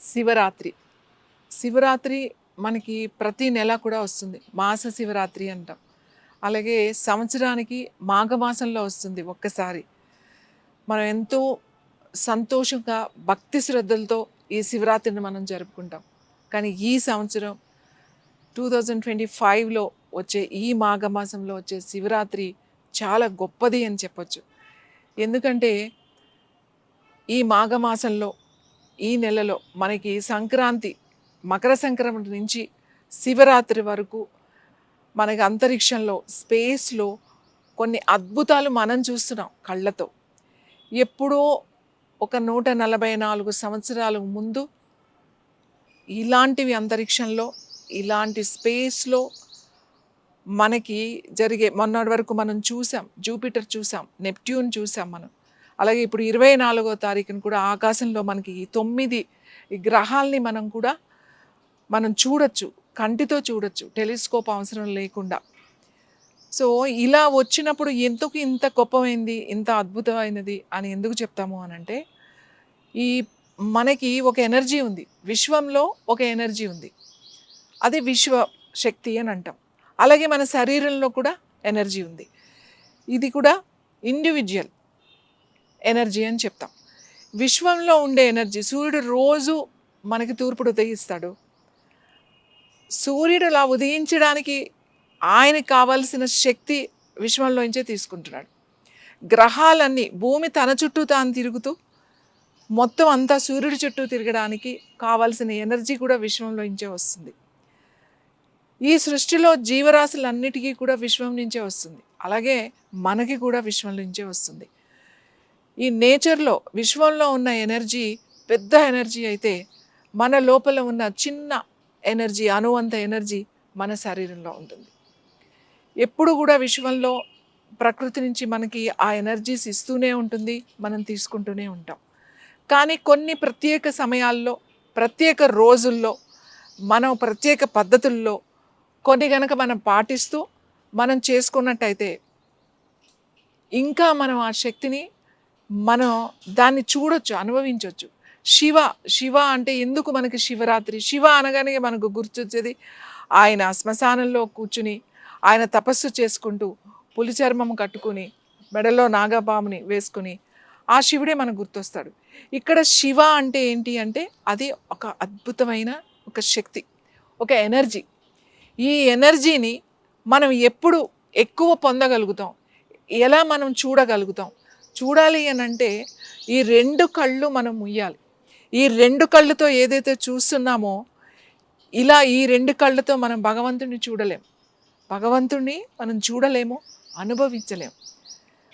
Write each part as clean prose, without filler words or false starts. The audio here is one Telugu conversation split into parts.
శివరాత్రి. శివరాత్రి మనకి ప్రతి నెల కూడా వస్తుంది. మాస శివరాత్రి అంటాం. అలాగే సంవత్సరానికి మాఘమాసంలో వస్తుంది ఒక్కసారి. మనం ఎంతో సంతోషంగా, భక్తి శ్రద్ధలతో ఈ శివరాత్రిని మనం జరుపుకుంటాం. కానీ ఈ సంవత్సరం 2025లో వచ్చే ఈ మాఘమాసంలో వచ్చే శివరాత్రి చాలా గొప్పది అని చెప్పొచ్చు. ఎందుకంటే ఈ మాఘమాసంలో, ఈ నెలలో మనకి సంక్రాంతి, మకర సంక్రమణ నుంచి శివరాత్రి వరకు మనకి అంతరిక్షంలో, స్పేస్‌లో కొన్ని అద్భుతాలు మనం చూస్తున్నాం కళ్ళతో. ఎప్పుడో ఒక 144 సంవత్సరాల ముందు ఇలాంటివి అంతరిక్షంలో, ఇలాంటి స్పేస్‌లో మనకి జరిగే మొన్నటి వరకు మనం చూసాం. జూపిటర్ చూసాం, నెప్ట్యూన్ చూసాం మనం. అలాగే ఇప్పుడు 24వ తారీఖున కూడా ఆకాశంలో మనకి ఈ 9 గ్రహాల్ని మనం చూడొచ్చు, కంటితో చూడొచ్చు, టెలిస్కోప్ అవసరం లేకుండా. సో ఇలా వచ్చినప్పుడు ఎందుకు ఇంత గొప్పమైంది, ఇంత అద్భుతమైనది అని ఎందుకు చెప్తాము అనంటే, ఈ మనకి ఒక ఎనర్జీ ఉంది, విశ్వంలో ఒక ఎనర్జీ ఉంది, అది విశ్వ శక్తి అని అంటాం. అలాగే మన శరీరంలో కూడా ఎనర్జీ ఉంది, ఇది కూడా ఇండివిజువల్ ఎనర్జీ అని చెప్తాం. విశ్వంలో ఉండే ఎనర్జీ, సూర్యుడు రోజు మనకి తూర్పుడు ఉదయిస్తాడు. సూర్యుడు అలా ఉదయించడానికి ఆయనకి కావాల్సిన శక్తి విశ్వంలోంచే తీసుకుంటున్నాడు. గ్రహాలన్నీ, భూమి తన చుట్టూ తాను తిరుగుతూ మొత్తం అంతా సూర్యుడి చుట్టూ తిరగడానికి కావాల్సిన ఎనర్జీ కూడా విశ్వంలోంచే వస్తుంది. ఈ సృష్టిలో జీవరాశులన్నిటికీ కూడా విశ్వం నుంచే వస్తుంది. అలాగే మనకి కూడా విశ్వం నుంచే వస్తుంది. ఈ నేచర్లో, విశ్వంలో ఉన్న ఎనర్జీ పెద్ద ఎనర్జీ అయితే, మన లోపల ఉన్న చిన్న ఎనర్జీ, అణువంత ఎనర్జీ మన శరీరంలో ఉంటుంది. ఎప్పుడు కూడా విశ్వంలో ప్రకృతి నుంచి మనకి ఆ ఎనర్జీస్ ఇస్తూనే ఉంటుంది, మనం తీసుకుంటూనే ఉంటాం. కానీ కొన్ని ప్రత్యేక సమయాల్లో, ప్రత్యేక రోజుల్లో, మనం ప్రత్యేక పద్ధతుల్లో కొన్ని గనక మనం పాటిస్తూ మనం చేసుకున్నట్టయితే ఇంకా మనం ఆ శక్తిని మనం దాన్ని చూడొచ్చు, అనుభవించవచ్చు. శివ అంటే ఎందుకు మనకి శివరాత్రి? శివ అనగానే మనకు గుర్తొచ్చేది ఆయన శ్మశానంలో కూర్చుని ఆయన తపస్సు చేసుకుంటూ పులి చర్మం కట్టుకుని మెడలో నాగపాముని వేసుకుని ఆ శివుడే మనకు గుర్తొస్తాడు. ఇక్కడ శివ అంటే ఏంటి అంటే, అది ఒక అద్భుతమైన ఒక శక్తి, ఒక ఎనర్జీ. ఈ ఎనర్జీని మనం ఎప్పుడు ఎక్కువ పొందగలుగుతాం, ఎలా మనం చూడగలుగుతాం? చూడాలి అని అంటే ఈ 2 కళ్ళు మనం ముయ్యాలి. ఈ 2 కళ్ళతో ఏదైతే చూస్తున్నామో, ఇలా ఈ 2 కళ్ళతో మనం భగవంతుడిని చూడలేం. భగవంతుడిని మనం చూడలేము, అనుభవించలేము.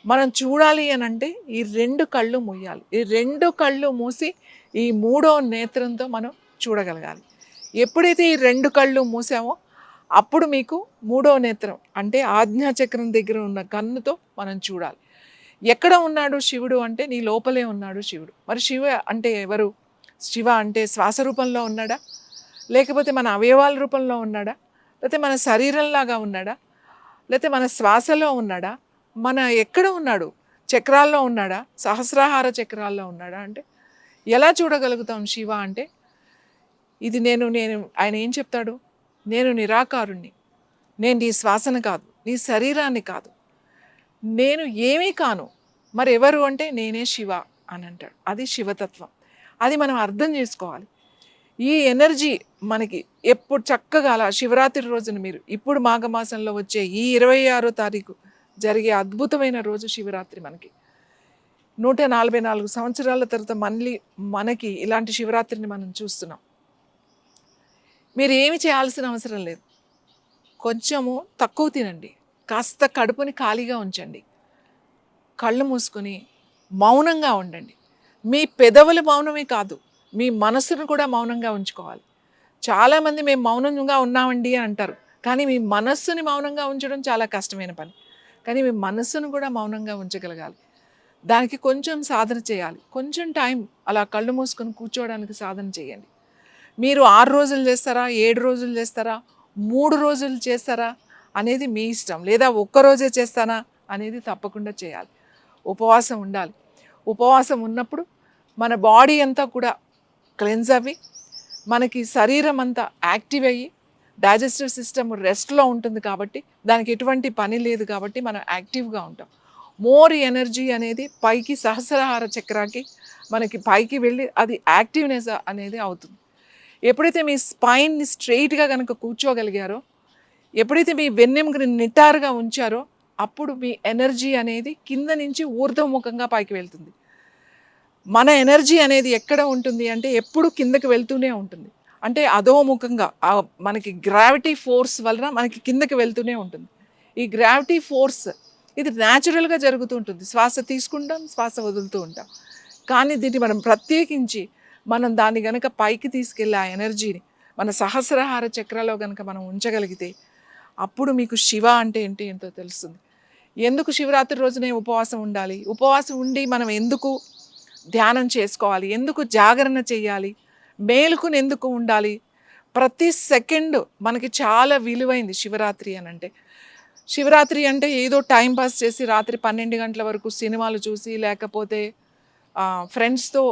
మనం చూడాలి అని అంటే ఈ 2 కళ్ళు మూయాలి. ఈ 2 కళ్ళు మూసి ఈ 3వ నేత్రంతో మనం చూడగలగాలి. ఎప్పుడైతే ఈ 2 కళ్ళు మూసామో అప్పుడు మీకు 3వ నేత్రం అంటే ఆజ్ఞాచక్రం దగ్గర ఉన్న కన్నుతో మనం చూడాలి. ఎక్కడ ఉన్నాడు శివుడు అంటే, నీ లోపలే ఉన్నాడు శివుడు. మరి శివ అంటే ఎవరు? శివ అంటే శ్వాస రూపంలో ఉన్నాడా, లేకపోతే మన అవయవాల రూపంలో ఉన్నాడా, లేకపోతే మన శరీరంలాగా ఉన్నాడా, లేకపోతే మన శ్వాసలో ఉన్నాడా, మన ఎక్కడ ఉన్నాడు? చక్రాల్లో ఉన్నాడా, సహస్రాహార చక్రాల్లో ఉన్నాడా? అంటే ఎలా చూడగలుగుతాం శివ అంటే? ఇది నేను ఆయన ఏం చెప్తాడు? నేను నిరాకారుణ్ణి, నేను నీ శ్వాసను కాదు, నీ శరీరాన్ని కాదు, నేను ఏమీ కాను, మరి ఎవరు అంటే నేనే శివ అని అంటాడు. అది శివతత్వం. అది మనం అర్థం చేసుకోవాలి. ఈ ఎనర్జీ మనకి ఎప్పుడు చక్కగా అలా శివరాత్రి రోజున, మీరు ఇప్పుడు మాఘమాసంలో వచ్చే ఈ 26వ తారీఖు జరిగే అద్భుతమైన రోజు శివరాత్రి. మనకి 144 సంవత్సరాల తర్వాత మళ్ళీ మనకి ఇలాంటి శివరాత్రిని మనం చూస్తున్నాం. మీరు ఏమి చేయాల్సిన అవసరం లేదు. కొంచెము తక్కువ తినండి, కాస్త కడుపుని ఖాళీగా ఉంచండి, కళ్ళు మూసుకొని మౌనంగా ఉండండి. మీ పెదవులు మౌనమే కాదు, మీ మనసును కూడా మౌనంగా ఉంచుకోవాలి. చాలామంది మేము మౌనంగా ఉన్నామండి అని అంటారు, కానీ మీ మనస్సుని మౌనంగా ఉంచడం చాలా కష్టమైన పని. కానీ మీ మనస్సును కూడా మౌనంగా ఉంచగలగాలి. దానికి కొంచెం సాధన చేయాలి. కొంచెం టైం అలా కళ్ళు మూసుకొని కూర్చోవడానికి సాధన చేయండి. మీరు 6 రోజులు చేస్తారా, 7 రోజులు చేస్తారా, 3 రోజులు చేస్తారా అనేది మీ ఇష్టం. లేదా ఒక్కరోజే చేస్తానా అనేది తప్పకుండా చేయాలి. ఉపవాసం ఉండాలి. ఉపవాసం ఉన్నప్పుడు మన బాడీ అంతా కూడా క్లెన్స్ అవి మనకి శరీరం అంతా యాక్టివ్ అయ్యి డైజెస్టివ్ సిస్టమ్ రెస్ట్లో ఉంటుంది కాబట్టి దానికి ఎటువంటి పని లేదు కాబట్టి మనం యాక్టివ్గా ఉంటాం. మోర్ ఎనర్జీ అనేది పైకి సహస్రాహార చక్రాకి మనకి పైకి వెళ్ళి అది యాక్టివ్నెస్ అనేది అవుతుంది. ఎప్పుడైతే మీ స్పైన్ని స్ట్రెయిట్గా కనుక కూర్చోగలిగారో, ఎప్పుడైతే మీ వెన్నెముకని నిటారుగా ఉంచారో అప్పుడు మీ ఎనర్జీ అనేది కింద నుంచి ఊర్ధ్వముఖంగా పైకి వెళ్తుంది. మన ఎనర్జీ అనేది ఎక్కడ ఉంటుంది అంటే ఎప్పుడు కిందకి వెళ్తూనే ఉంటుంది. అంటే అధోముఖంగా మనకి గ్రావిటీ ఫోర్స్ వలన మనకి కిందకి వెళ్తూనే ఉంటుంది. ఈ గ్రావిటీ ఫోర్స్ ఇది న్యాచురల్గా జరుగుతూ ఉంటుంది. శ్వాస తీసుకుంటాం, శ్వాస వదులుతూ ఉంటాం. కానీ దీన్ని మనం ప్రత్యేకించి మనం దాన్ని గనక పైకి తీసుకెళ్ళి ఆ ఎనర్జీని మన సహస్రహార చక్రాలో గనక మనం ఉంచగలిగితే అప్పుడు మీకు శివ అంటే ఏంటో తెలుస్తుంది. ఎందుకు శివరాత్రి రోజునే ఉపవాసం ఉండాలి, ఉపవాసం ఉండి మనం ఎందుకు ధ్యానం చేసుకోవాలి, ఎందుకు జాగరణ చేయాలి, మేలుకుని ఎందుకు ఉండాలి, ప్రతి సెకండ్ మనకి చాలా విలువైంది శివరాత్రి అని అంటే. శివరాత్రి అంటే ఏదో టైం పాస్ చేసి రాత్రి 12 గంటల వరకు సినిమాలు చూసి లేకపోతే ఫ్రెండ్స్తో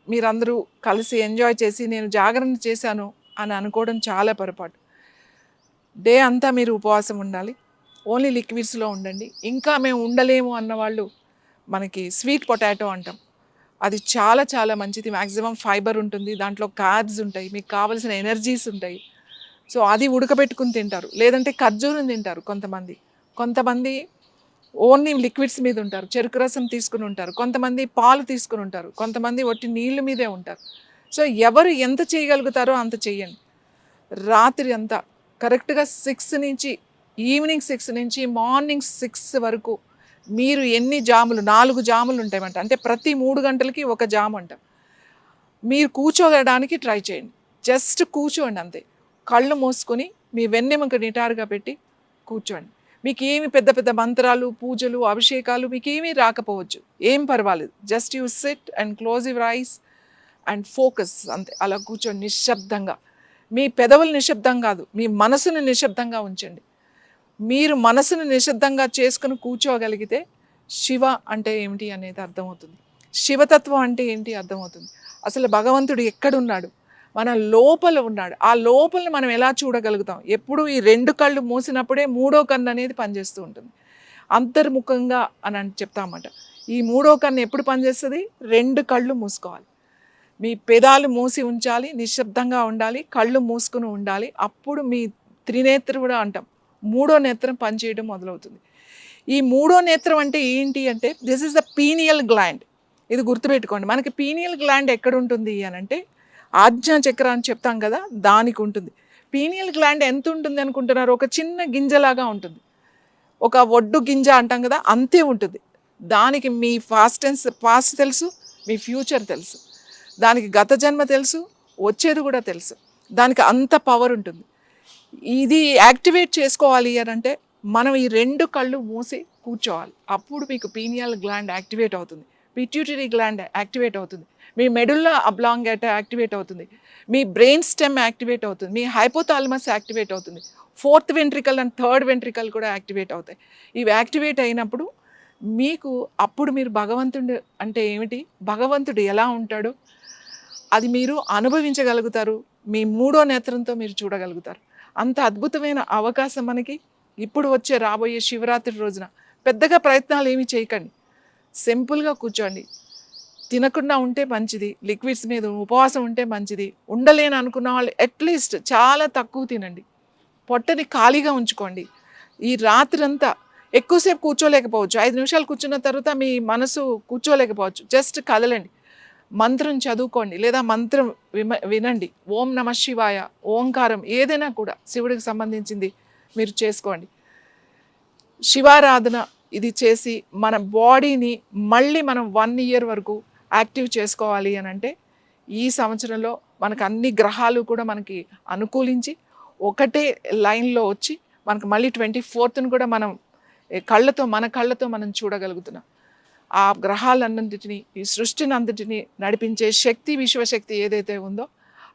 మీరందరూ కలిసి ఎంజాయ్ చేసి నేను జాగరణ చేశాను అని అనుకోవడం చాలా పొరపాటు. డే అంతా మీరు ఉపవాసం ఉండాలి, ఓన్లీ లిక్విడ్స్లో ఉండండి. ఇంకా మేము ఉండలేము అన్నవాళ్ళు మనకి స్వీట్ పొటాటో అంటాం, అది చాలా చాలా మంచిది. మ్యాక్సిమం ఫైబర్ ఉంటుంది, దాంట్లో కార్బ్స్ ఉంటాయి, మీకు కావాల్సిన ఎనర్జీస్ ఉంటాయి. సో అది ఉడకబెట్టుకుని తింటారు, లేదంటే ఖర్జూరం తింటారు కొంతమంది ఓన్లీ లిక్విడ్స్ మీద ఉంటారు, చెరుకు రసం తీసుకుని ఉంటారు, కొంతమంది పాలు తీసుకుని ఉంటారు, కొంతమంది ఒట్టి నీళ్ళ మీదే ఉంటారు. సో ఎవరు ఎంత చేయగలుగుతారో అంత చెయ్యండి. రాత్రి అంతా కరెక్ట్గా 6 నుంచి ఈవినింగ్ 6 నుంచి మార్నింగ్ 6 వరకు మీరు ఎన్ని జాములు, 4 జాములు ఉంటాయన్నమాట. అంటే ప్రతి 3 గంటలకి ఒక జాము అంట. మీరు కూర్చోగడానికి ట్రై చేయండి, జస్ట్ కూర్చోండి అంతే. కళ్ళు మూసుకొని మీ వెన్నెముక నిటారుగా పెట్టి కూర్చోండి. మీకు ఏమి పెద్ద పెద్ద మంత్రాలు, పూజలు, అభిషేకాలు మీకు ఏమీ రాకపోవచ్చు, ఏం పర్వాలేదు. Just you SIT and close your eyes and focus అంతే. అలా కూర్చోండి నిశ్శబ్దంగా. మీ పెదవులు నిశ్శబ్దం కాదు, మీ మనసును నిశ్శబ్దంగా ఉంచండి. మీరు మనసును నిశ్శబ్దంగా చేసుకుని కూర్చోగలిగితే శివ అంటే ఏమిటి అనేది అర్థమవుతుంది, శివతత్వం అంటే ఏంటి అర్థమవుతుంది. అసలు భగవంతుడు ఎక్కడున్నాడు, మన లోపల ఉన్నాడు. ఆ లోపలని మనం ఎలా చూడగలుగుతాం? ఎప్పుడు ఈ 2 కళ్ళు మూసినప్పుడే 3వ కన్ను అనేది పనిచేస్తూ ఉంటుంది. అంతర్ముఖంగా అని చెప్తామన్నమాట. ఈ 3వ కన్ను ఎప్పుడు పనిచేస్తుంది? 2 కళ్ళు మూసుకోవాలి, మీ పెదాలు మూసి ఉంచాలి, నిశ్శబ్దంగా ఉండాలి, కళ్ళు మూసుకుని ఉండాలి. అప్పుడు మీ త్రినేత్రం కూడా అంటాం, 3వ నేత్రం పనిచేయడం మొదలవుతుంది. ఈ 3వ నేత్రం అంటే ఏంటి అంటే this is the pineal gland. ఇది గుర్తుపెట్టుకోండి. మనకి పీనియల్ గ్లాండ్ ఎక్కడ ఉంటుంది అని అంటే ఆజ్ఞా చక్ర అని చెప్తాం కదా, దానికి ఉంటుంది. పీనియల్ గ్లాండ్ ఎంత ఉంటుంది అనుకుంటున్నారు? ఒక చిన్న గింజలాగా ఉంటుంది, ఒక ఒడ్డు గింజ అంటాం కదా, అంతే ఉంటుంది. దానికి మీ పాస్ట్ తెలుసు, మీ ఫ్యూచర్ తెలుసు, దానికి గత జన్మ తెలుసు, వచ్చేది కూడా తెలుసు. దానికి అంత పవర్ ఉంటుంది. ఇది యాక్టివేట్ చేసుకోవాలి అని అంటే మనం ఈ 2 కళ్ళు మూసి కూర్చోవాలి. అప్పుడు మీకు పీనియల్ గ్లాండ్ యాక్టివేట్ అవుతుంది, పిట్యూటరీ గ్లాండ్ యాక్టివేట్ అవుతుంది, మీ మెడుల్లా అబ్లాంగేటా యాక్టివేట్ అవుతుంది, మీ బ్రెయిన్ స్టెమ్ యాక్టివేట్ అవుతుంది, మీ హైపోథాలమస్ యాక్టివేట్ అవుతుంది, 4th ventricle and 3rd ventricle కూడా యాక్టివేట్ అవుతాయి. ఇవి యాక్టివేట్ అయినప్పుడు మీకు అప్పుడు మీరు భగవంతుడు అంటే ఏమిటి, భగవంతుడు ఎలా ఉంటాడు అది మీరు అనుభవించగలుగుతారు. మీ 3వ నేత్రంతో మీరు చూడగలుగుతారు. అంత అద్భుతమైన అవకాశం మనకి ఇప్పుడు వచ్చే రాబోయే శివరాత్రి రోజున. పెద్దగా ప్రయత్నాలు ఏమీ చేయకండి, సింపుల్గా కూర్చోండి. తినకుండా ఉంటే మంచిది, లిక్విడ్స్ మీద ఉపవాసం ఉంటే మంచిది. ఉండలేని అనుకున్న వాళ్ళు అట్లీస్ట్ చాలా తక్కువ తినండి, పొట్టని ఖాళీగా ఉంచుకోండి. ఈ రాత్రి అంతా ఎక్కువసేపు కూర్చోలేకపోవచ్చు, 5 నిమిషాలు కూర్చున్న తర్వాత మీ మనసు కూర్చోలేకపోవచ్చు, జస్ట్ కదలండి, మంత్రం చదువుకోండి, లేదా మంత్రం వినండి. ఓం నమ శివాయ, ఓంకారం ఏదైనా కూడా శివుడికి సంబంధించింది మీరు చేసుకోండి. శివారాధన ఇది చేసి మన బాడీని మళ్ళీ మనం 1 ఇయర్ వరకు యాక్టివ్ చేసుకోవాలి అని అంటే ఈ సంవత్సరంలో మనకు అన్ని గ్రహాలు కూడా మనకి అనుకూలించి ఒకటే లైన్లో వచ్చి మనకు మళ్ళీ 24th కూడా మనం మన కళ్ళతో మనం చూడగలుగుతున్నాం. ఆ గ్రహాలన్నింటినీ, ఈ సృష్టిని అంతటిని నడిపించే శక్తి, విశ్వశక్తి ఏదైతే ఉందో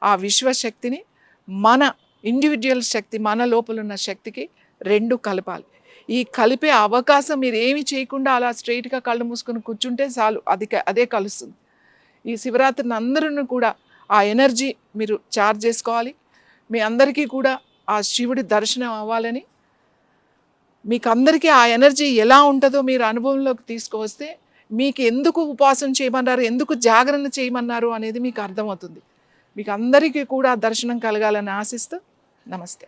ఆ విశ్వశక్తిని మన ఇండివిజువల్ శక్తి, మన లోపల ఉన్న శక్తికి 2 కలపాలి. ఈ కలిపే అవకాశం మీరు ఏమి చేయకుండా అలా స్ట్రైట్గా కళ్ళు మూసుకొని కూర్చుంటే చాలు, అదే కలుస్తుంది. ఈ శివరాత్రిని అందరూ కూడా ఆ ఎనర్జీ మీరు చార్జ్ చేసుకోవాలి. మీ అందరికీ కూడా ఆ శివుడి దర్శనం అవ్వాలని, మీకు అందరికీ ఆ ఎనర్జీ ఎలా ఉంటుందో మీరు అనుభవంలోకి తీసుకువస్తే మీకు ఎందుకు ఉపవాసం చేయమన్నారు, ఎందుకు జాగరణ చేయమన్నారు అనేది మీకు అర్థమవుతుంది. మీకు అందరికీ కూడా దర్శనం కలగాలని ఆశిస్తూ నమస్తే.